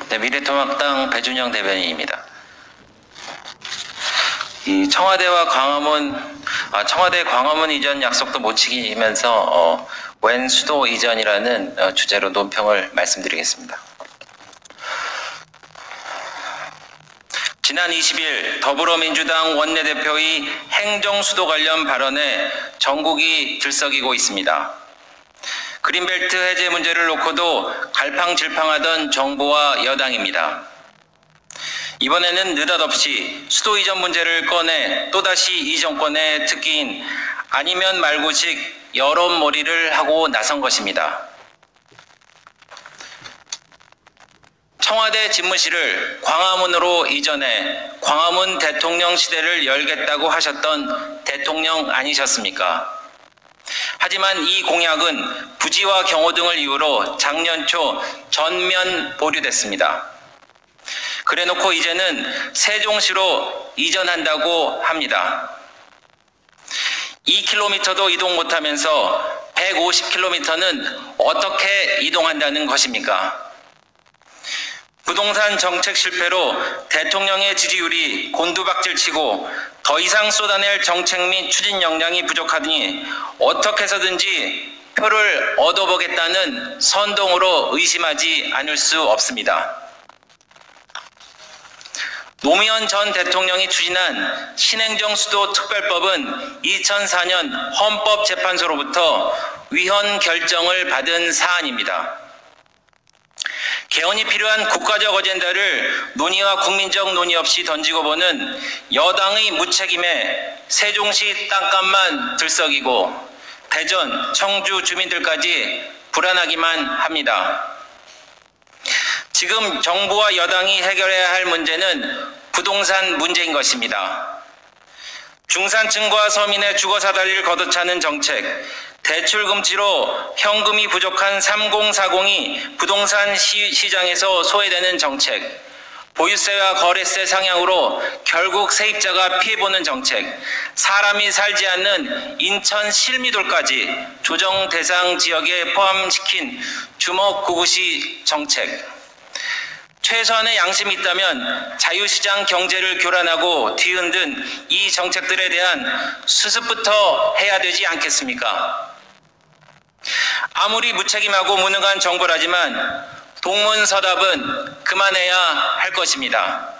네, 미래통합당 배준영 대변인입니다. 이 청와대 광화문 이전 약속도 못 지키면서 웬 수도 이전이라는 주제로 논평을 말씀드리겠습니다. 지난 20일 더불어민주당 원내대표의 행정수도 관련 발언에 전국이 들썩이고 있습니다. 그린벨트 해제 문제를 놓고도 갈팡질팡하던 정부와 여당입니다. 이번에는 느닷없이 수도 이전 문제를 꺼내 또다시 이 정권의 특기인 아니면 말고식 여론몰이를 하고 나선 것입니다. 청와대 집무실을 광화문으로 이전해 광화문 대통령 시대를 열겠다고 하셨던 대통령 아니셨습니까? 하지만 이 공약은 부지와 경호 등을 이유로 작년 초 전면 보류됐습니다. 그래놓고 이제는 세종시로 이전한다고 합니다. 2km도 이동 못하면서 150km는 어떻게 이동한다는 것입니까? 부동산 정책 실패로 대통령의 지지율이 곤두박질치고 더 이상 쏟아낼 정책 및 추진 역량이 부족하니 어떻게 해서든지 표를 얻어보겠다는 선동으로 의심하지 않을 수 없습니다. 노무현 전 대통령이 추진한 신행정수도특별법은 2004년 헌법재판소로부터 위헌 결정을 받은 사안입니다. 개헌이 필요한 국가적 어젠다를 논의와 국민적 논의 없이 던지고 보는 여당의 무책임에 세종시 땅값만 들썩이고 대전, 청주 주민들까지 불안하기만 합니다. 지금 정부와 여당이 해결해야 할 문제는 부동산 문제인 것입니다. 중산층과 서민의 주거사다리를 걷어차는 정책, 대출 금지로 현금이 부족한 3040이 부동산 시장에서 소외되는 정책, 보유세와 거래세 상향으로 결국 세입자가 피해보는 정책, 사람이 살지 않는 인천 실미도까지 조정 대상 지역에 포함시킨 주먹구구시 정책, 최소한의 양심이 있다면 자유시장 경제를 교란하고 뒤흔든 이 정책들에 대한 수습부터 해야 되지 않겠습니까? 아무리 무책임하고 무능한 정부라지만 동문서답은 그만해야 할 것입니다.